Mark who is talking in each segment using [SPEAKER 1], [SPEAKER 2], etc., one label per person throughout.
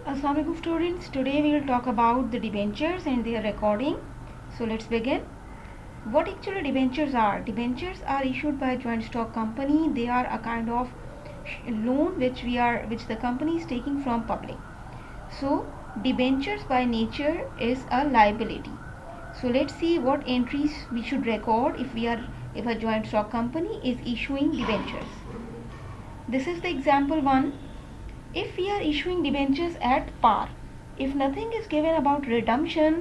[SPEAKER 1] Assalamualaikum students. Today we will talk about the debentures and their recording. So let's begin. What actually debentures are? Debentures are issued by a joint stock company. They are a kind of loan which the company is taking from public. So debentures by nature is a liability. So let's see what entries we should record if a joint stock company is issuing debentures. This is the example 1. If we are issuing debentures at par, if nothing is given about redemption,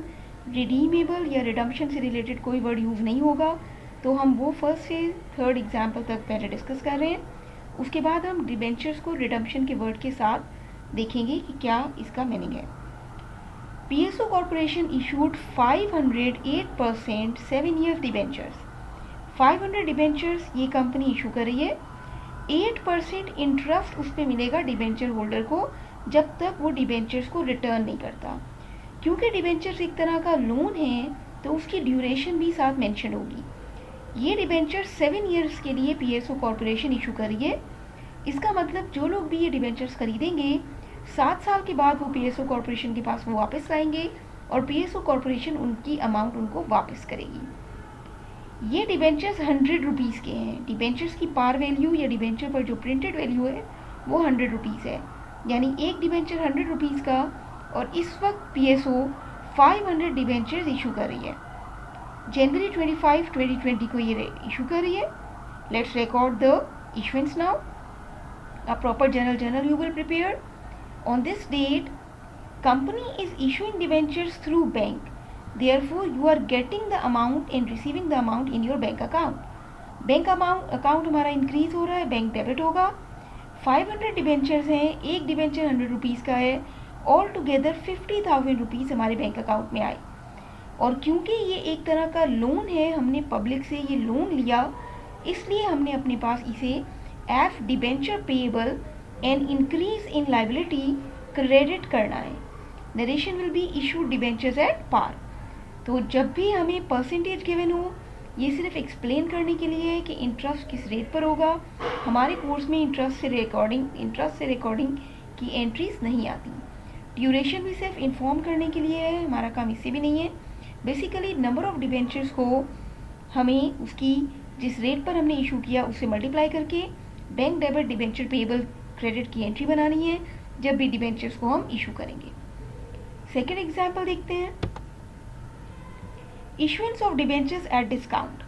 [SPEAKER 1] redeemable या redemption से related कोई word use नहीं होगा, तो हम वो first से third example तक पहले डिस्कस कर रहे हैं. उसके बाद हम डिबेंचर्स को रिडम्पशन के वर्ड के साथ देखेंगे कि क्या इसका मीनिंग है. PSO corporation issued 508% 7 years debentures. 500 debentures ये कंपनी इशू कर रही है. 8% इंटरेस्ट उस पर मिलेगा डिबेंचर होल्डर को जब तक वो डिबेंचर्स को रिटर्न नहीं करता. क्योंकि डिबेंचर्स एक तरह का लोन है तो उसकी ड्यूरेशन भी साथ मेंशन होगी. ये डिबेंचर 7 years के लिए PSO कॉर्पोरेशन इशू करिए. इसका मतलब जो लोग भी ये डिबेंचर्स खरीदेंगे 7 साल के बाद वो PSO कॉर्पोरेशन के पास वो वापस लाएंगे और PSO कॉर्पोरेशन उनकी अमाउंट उनको वापस करेगी. ये डिबेंचर्स 100 रुपीज़ के हैं. डिबेंचर्स की पार वैल्यू या डिबेंचर पर जो प्रिंटेड वैल्यू है वो 100 रुपीज़ है. यानी एक डिबेंचर 100 रुपीज़ का और इस वक्त PSO 500 डिबेंचर्स इशू कर रही है. जनवरी 25, 2020 को ये इशू कर रही है. Let's record the issuance now. A proper journal you will prepare. On this date company is issuing debentures through bank. Therefore, you are getting the amount and receiving the amount in your bank account. Bank account हमारा increase हो रहा है, bank debit होगा. 500 debentures हैं, एक debenture 100 rupees का है. All together 50,000 rupees हमारे बैंक अकाउंट में आए. और क्योंकि ये एक तरह का लोन है, हमने पब्लिक से ये लोन लिया, इसलिए हमने अपने पास इसे F debenture payable and increase in liability credit करना है. Narration will be issued debentures at par. तो जब भी हमें परसेंटेज गिवन हो, ये सिर्फ एक्सप्लेन करने के लिए है कि इंटरेस्ट किस रेट पर होगा. हमारे कोर्स में इंटरेस्ट से रिकॉर्डिंग की एंट्रीज नहीं आती. ड्यूरेशन भी सिर्फ इन्फॉर्म करने के लिए है, हमारा काम इससे भी नहीं है. बेसिकली नंबर ऑफ डिबेंचर्स को हमें उसकी जिस रेट पर हमने इशू किया उससे मल्टीप्लाई करके bank debit debenture payable credit की एंट्री बनानी है जब भी डिबेंचर्स को हम इशू करेंगे. सेकेंड एग्जाम्पल देखते हैं. Issuance of debentures at discount.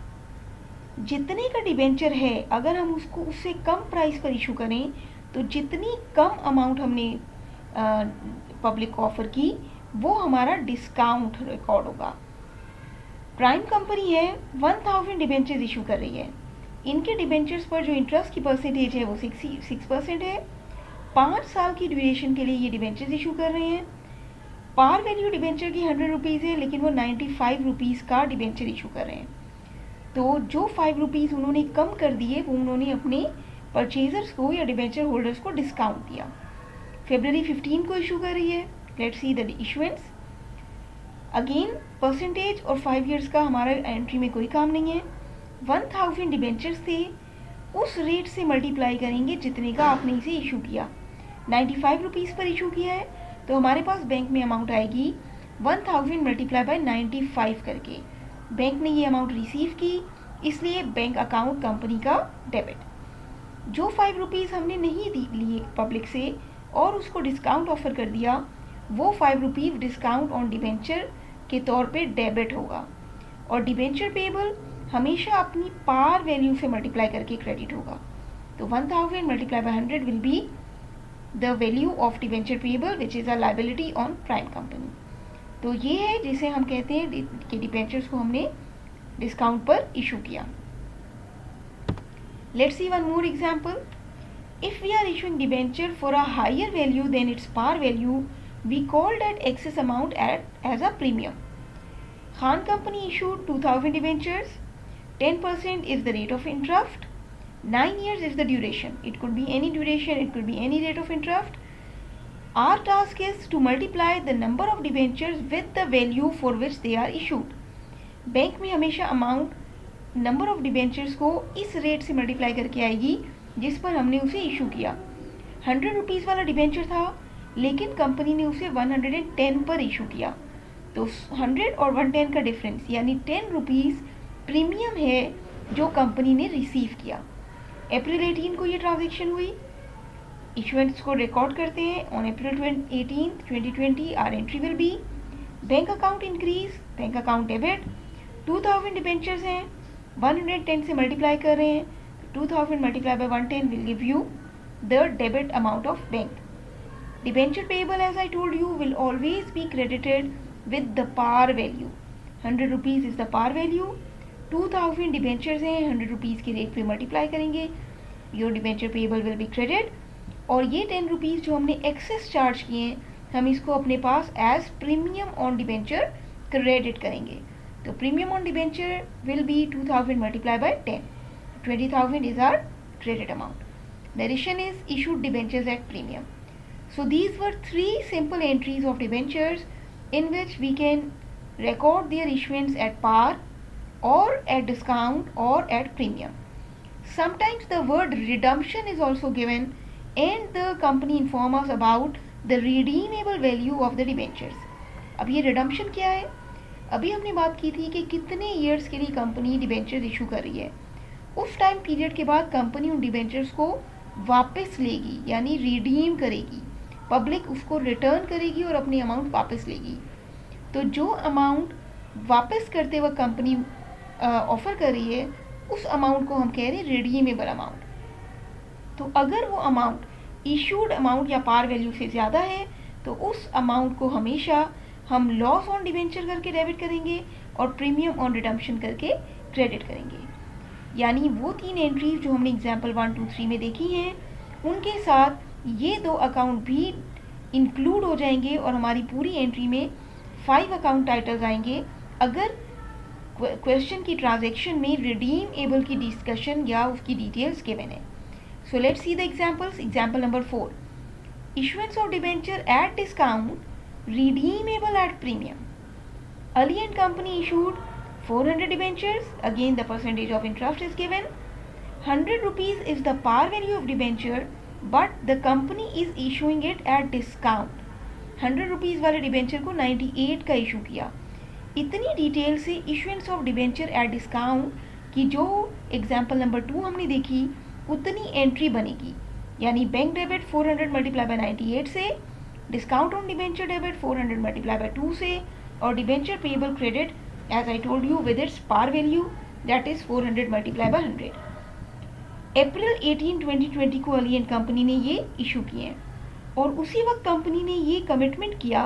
[SPEAKER 1] जितने का डिबेंचर है अगर हम उसको उससे कम प्राइस पर इशू करें तो जितनी कम अमाउंट हमने पब्लिक को ऑफर की वो हमारा डिस्काउंट रिकॉर्ड होगा. प्राइम कंपनी है, 1000 डिबेंचर्स इशू कर रही है. इनके डिबेंचर्स पर जो इंटरेस्ट की परसेंटेज है वो 6% है. 5 साल की ड्यूरेशन के लिए ये डिबेंचर्स इशू कर रहे हैं. पार वैल्यू डिबेंचर की 100 रुपीज़ है लेकिन वो 95 रुपीज़ का डिबेंचर इशू कर रहे हैं. तो जो 5 रुपीज़ उन्होंने कम कर दिए वो उन्होंने अपने परचेजर्स को या डिबेंचर होल्डर्स को डिस्काउंट दिया. फरवरी 15 को इशू कर रही है. Let's see the issuance. Again percentage और 5 years का हमारा एंट्री में कोई काम नहीं है. 1000 डिबेंचर्स थे, उस रेट से मल्टीप्लाई करेंगे जितने का आपने इसे इशू किया. 95 रुपीज़ पर इशू किया है तो हमारे पास बैंक में अमाउंट आएगी 1000 मल्टीप्लाई बाय 95 करके. बैंक ने ये अमाउंट रिसीव की, इसलिए बैंक अकाउंट कंपनी का डेबिट. जो 5 रुपीज़ हमने नहीं लिए पब्लिक से और उसको डिस्काउंट ऑफर कर दिया, वो 5 रुपीज़ डिस्काउंट ऑन डिबेंचर के तौर पे डेबिट होगा. और डिबेंचर पेएबल हमेशा अपनी पार वैल्यू से मल्टीप्लाई करके क्रेडिट होगा. तो 1000 multiply by 100 will be the value of debenture payable which is a liability on prime company. तो ये है जिसे हम कहते हैं कि डिबेंचर्स को हमने डिस्काउंट पर इशू किया. Let's see one more example. If we are issuing debenture for a higher value then its par value we call that excess amount as a premium. Khan company issued 2000 debentures. 10% is the rate of interest. 9 years is the duration. It could be any duration, it could be any rate of interest. Our task is to multiply the number of debentures with the value for which they are issued. Bank में हमेशा amount number of debentures को इस rate से multiply करके आएगी जिस पर हमने उसे इशू किया. 100 रुपीज़ वाला डिबेंचर था, लेकिन कंपनी ने उसे 110 पर इशू किया। तो 100 और 110 का डिफरेंस यानी 10 रुपीज़ प्रीमियम है जो कंपनी ने रिसीव किया। अप्रैल 18 को ये ट्रांजेक्शन हुई। इशुएंस को रिकॉर्ड करते हैं। On April 18 2020 our entry will be bank account increase, bank account debit 2000 debentures हैं, 110 से मल्टीप्लाई कर रहे हैं, 2000 multiply by 110 will give you the debit amount of bank. Debenture payable as I told you will always be credited with the par value। 100 rupees is the par value. 2000 debentures हैं, 100 rupees के rate पे multiply करेंगे, your debenture payable will be credit. और ये 10 rupees जो हमने access charge किए हैं हम इसको अपने पास as premium on debenture credit करेंगे। तो premium on debenture will be 2000 multiply by 10, 20,000 is our credit amount. Narration is issued debentures at premium. So these were 3 simple entries of debentures in which we can record their issuance at par or at discount or at premium. Sometimes the word redemption is also given and the company inform us about the redeemable value of the debentures. अब ये redemption क्या है? अभी हमने बात की थी कि कितने years के लिए कंपनी डिबेंचर इशू कर रही है। उस टाइम पीरियड के बाद कंपनी उन डिबेंचर्स को वापस लेगी यानी रिडीम करेगी, पब्लिक उसको रिटर्न करेगी और अपनी अमाउंट वापस लेगी। तो जो अमाउंट वापस करते वक्त कंपनी ऑफर कर रही है उस अमाउंट को हम कह रहे हैं रिडीमेबल अमाउंट। तो अगर वो अमाउंट इशूड अमाउंट या पार वैल्यू से ज़्यादा है तो उस अमाउंट को हमेशा हम लॉस ऑन डिबेंचर करके डेबिट करेंगे और प्रीमियम ऑन रिडम्पशन करके क्रेडिट करेंगे। यानी वो 3 एंट्रीज जो हमने एग्जाम्पल 1, 2, 3 में देखी हैं उनके साथ ये 2 अकाउंट भी इंक्लूड हो जाएंगे और हमारी पूरी एंट्री में 5 अकाउंट टाइटल्स आएंगे अगर क्वेश्चन की ट्रांजैक्शन में रिडीमेबल की डिस्कशन या उसकी डिटेल्स गिवन है। So let's see the examples. Example number 4, issuance of debenture at discount redeemable at premium. Ali and company issued 400 debentures. Again the percentage of interest is given. 100 rupees is the par value of debenture but the company is issuing it at discount. 100 rupees वाले debenture को 98 का issue किया। इतनी detail से issuance of debenture at discount की जो example number 2 हमने देखी उतनी एंट्री बनेगी। यानी बैंक डेबिट 400 मल्टीप्लाई बाय 98 से, discount on debenture debit 400 multiply by 2 से और debenture payable credit as I told you with its par value that is 400 multiplied by 100। अप्रैल 18 2020 को अली एंड कंपनी ने ये इशू किए हैं और उसी वक्त कंपनी ने ये कमिटमेंट किया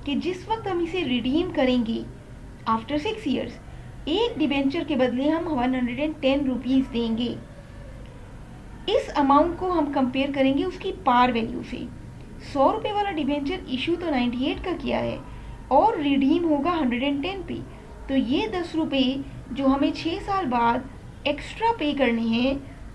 [SPEAKER 1] कि जिस वक्त हम इसे रिडीम करेंगे आफ्टर 6 years एक डिबेंचर के बदले हम 110 रुपीज़ देंगे। इस अमाउंट को हम कंपेयर करेंगे उसकी पार वैल्यू से। 100 रुपये वाला डिबेंचर इशू तो 98 का किया है और रिडीम होगा 110 पे। तो ये 10 रुपये जो हमें 6 साल बाद एक्स्ट्रा पे करने हैं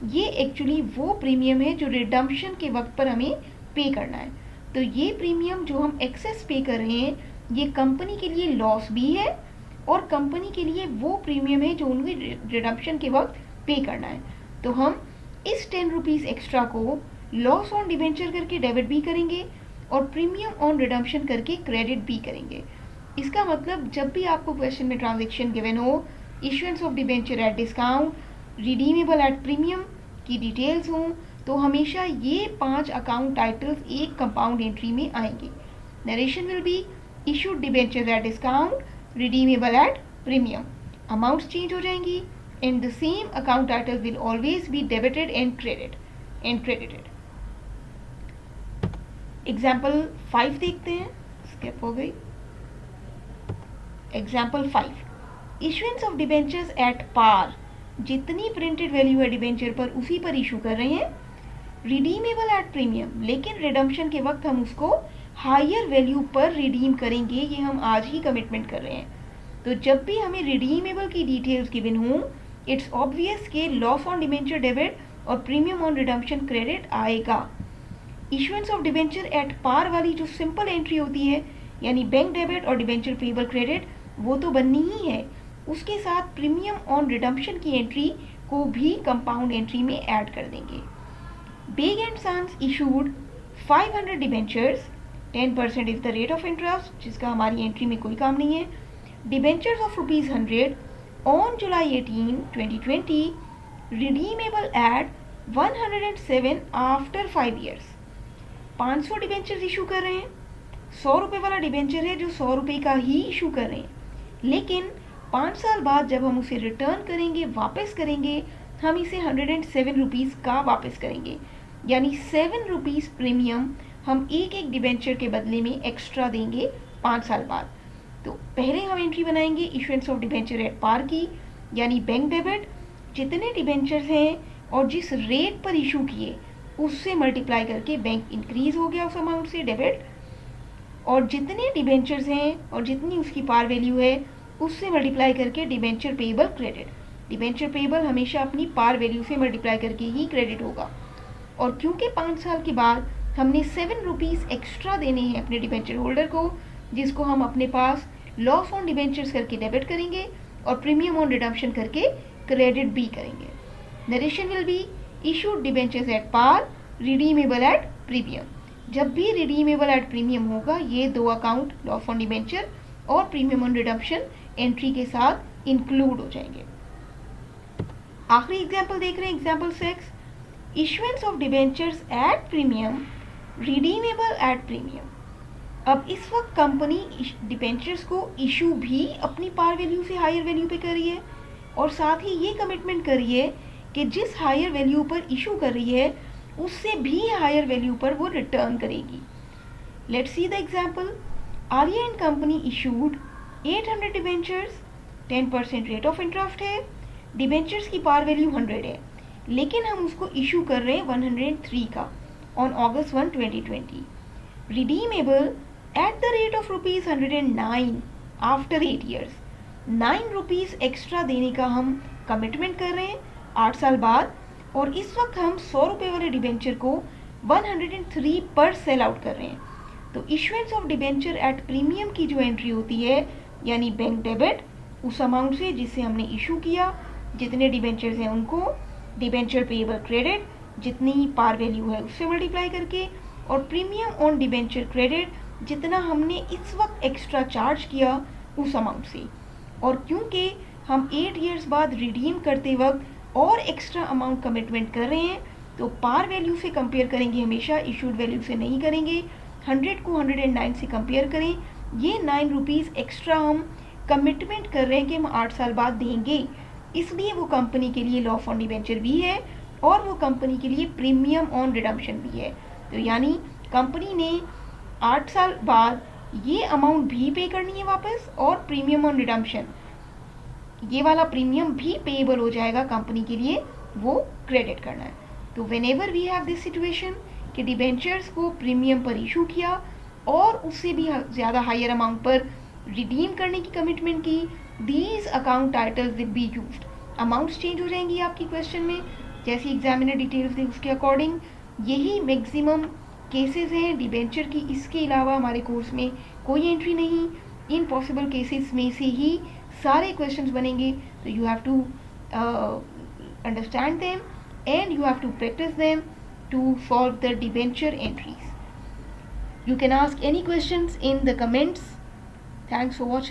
[SPEAKER 1] ये एक्चुअली वो प्रीमियम है जो रिडम्पशन के वक्त पर हमें पे करना है। तो ये प्रीमियम जो हम एक्सेस पे कर रहे हैं ये कंपनी के लिए लॉस भी है और कंपनी के लिए वो प्रीमियम है जो उनकी रिडम्पशन के वक्त पे करना है। तो हम इस 10 रुपीज़ एक्स्ट्रा को लॉस ऑन डिबेंचर करके डेबिट भी करेंगे और प्रीमियम ऑन रिडम्पशन करके क्रेडिट भी करेंगे। इसका मतलब जब भी आपको क्वेश्चन में ट्रांजैक्शन गिवन हो, issuance of debenture at discount, redeemable at premium की डिटेल्स हों तो हमेशा ये 5 अकाउंट टाइटल्स एक कंपाउंड एंट्री में आएंगे। Narration will be issued debenture at discount, redeemable at premium. Amounts change हो जाएंगी and the same account title will always be debited and credited. Example 5 देखते हैं, स्किप हो गई। Example 5, issuance of debentures at par, जितनी printed value है debenture पर उसी पर इशू कर रहे हैं। रिडीमेबल एट प्रीमियम, लेकिन रिडम्पशन के वक्त हम उसको हायर वैल्यू पर रिडीम करेंगे, ये हम आज ही कमिटमेंट कर रहे हैं। तो जब भी हमें रिडीमेबल की डिटेल्स गिवन हो इट्स ऑब्वियस कि लॉस ऑन डिबेंचर डेबिट और प्रीमियम ऑन रिडम्पशन क्रेडिट आएगा। Issuance of debenture at par वाली जो सिंपल एंट्री होती है यानी बैंक डेबिट और डिबेंचर पेएबल क्रेडिट वो तो बननी ही है, उसके साथ प्रीमियम ऑन रिडम्पशन की एंट्री को भी कंपाउंड एंट्री में ऐड कर देंगे। Baig and Sons issued 500 debentures 10% is the rate of interest, जिसका हमारी एंट्री में कोई काम नहीं है। Debentures of ₹100 on July 18, 2020 redeemable eight 107 after 5 years. 500 debentures issue कर रहे हैं। 100 रुपये वाला डिबेंचर है जो 100 रुपये का ही इशू कर रहे हैं, लेकिन 5 साल बाद जब हम उसे रिटर्न करेंगे, वापस करेंगे, हम इसे 107 रुपीज़ का वापस करेंगे, यानी 7 रुपीज़ प्रीमियम हम एक एक डिबेंचर के बदले में एक्स्ट्रा देंगे 5 साल बाद। तो पहले हम एंट्री बनाएंगे issuance of debenture at par की, यानी बैंक डेबिट, जितने डिबेंचर्स हैं और जिस रेट पर इशू किए उससे मल्टीप्लाई करके बैंक इंक्रीज हो गया उस अमाउंट से डेबिट, और जितने डिबेंचर्स हैं और जितनी उसकी पार वैल्यू है उससे मल्टीप्लाई करके debenture payable credit. Debenture payable हमेशा अपनी पार वैल्यू से मल्टीप्लाई करके ही क्रेडिट होगा। और क्योंकि 5 साल के बाद हमने 7 रुपीज़ एक्स्ट्रा देने हैं अपने डिबेंचर होल्डर को, जिसको हम अपने पास लॉस ऑन डिबेंचर्स करके डेबिट करेंगे और प्रीमियम ऑन रिडम्पशन करके क्रेडिट भी करेंगे। Narration will be issued debentures at par, redeemable at premium. जब भी रिडीमेबल एट प्रीमियम होगा, ये दो अकाउंट लॉस ऑन डिबेंचर और प्रीमियम ऑन रिडम्पशन एंट्री के साथ इंक्लूड हो जाएंगे। आखिरी एग्जाम्पल देख रहे हैं, example 6, issuance of debentures at premium, redeemable at premium. अब इस वक्त कंपनी डिबेंचर्स को इशू भी अपनी पार वैल्यू से हायर वैल्यू पे कर रही है और साथ ही ये कमिटमेंट कर रही है कि जिस हायर वैल्यू पर इशू कर रही है उससे भी हायर वैल्यू पर वो रिटर्न करेगी। Let's see the example. Arya and company issued 800 debentures, 10% rate of interest है, डिबेंचर्स की पार वैल्यू 100 है, लेकिन हम उसको इशू कर रहे हैं 103 का on August 1, 2020। Redeemable at the rate of ₹109 after 8 years. 9 rupees extra देने का हम कमिटमेंट कर रहे हैं 8 साल बाद, और इस वक्त हम 100 रुपये वाले डिबेंचर को 103 पर सेल आउट कर रहे हैं। तो issuance of debenture at premium की जो एंट्री होती है, यानी बैंक डेबिट उस अमाउंट से जिससे हमने इशू किया, जितने डिबेंचर्स हैं उनको, डिबेंचर पेएबल क्रेडिट जितनी पार वैल्यू है उससे मल्टीप्लाई करके, और प्रीमियम ऑन डिबेंचर क्रेडिट जितना हमने इस वक्त एक्स्ट्रा चार्ज किया उस अमाउंट से। और क्योंकि हम 8 ईयर्स बाद रिडीम करते वक्त और एक्स्ट्रा अमाउंट कमिटमेंट कर रहे हैं, तो पार वैल्यू से कंपेयर करेंगे, हमेशा इशूड वैल्यू से नहीं करेंगे। 100 को 109 से कंपेयर करें, ये 9 रुपीज़ एक्स्ट्रा हम कमिटमेंट कर रहे हैं कि हम 8 साल बाद देंगे, इसलिए वो कंपनी के लिए लॉस ऑन डिबेंचर भी है और वो कंपनी के लिए प्रीमियम ऑन रिडम्पशन भी है। तो यानी कंपनी ने 8 साल बाद ये अमाउंट भी पे करनी है वापस, और प्रीमियम ऑन रिडम्पशन ये वाला प्रीमियम भी पेएबल हो जाएगा कंपनी के लिए, वो क्रेडिट करना है। तो whenever we have this situation कि डिबेंचर्स को प्रीमियम पर इशू किया और उससे भी ज़्यादा हायर अमाउंट पर रिडीम करने की कमिटमेंट की, these account titles will be used. Amounts change हो जाएंगी आपकी क्वेश्चन में, जैसी एग्जामिनर डिटेल्स दे उसके अकॉर्डिंग। यही मैक्सिमम केसेस हैं डिबेंचर की, इसके अलावा हमारे कोर्स में कोई एंट्री नहीं। इन पॉसिबल केसेस में से ही सारे क्वेश्चंस बनेंगे। तो you have to understand them and you have to practice them to solve the debenture entries. You can ask any questions in the comments. Thanks for watching.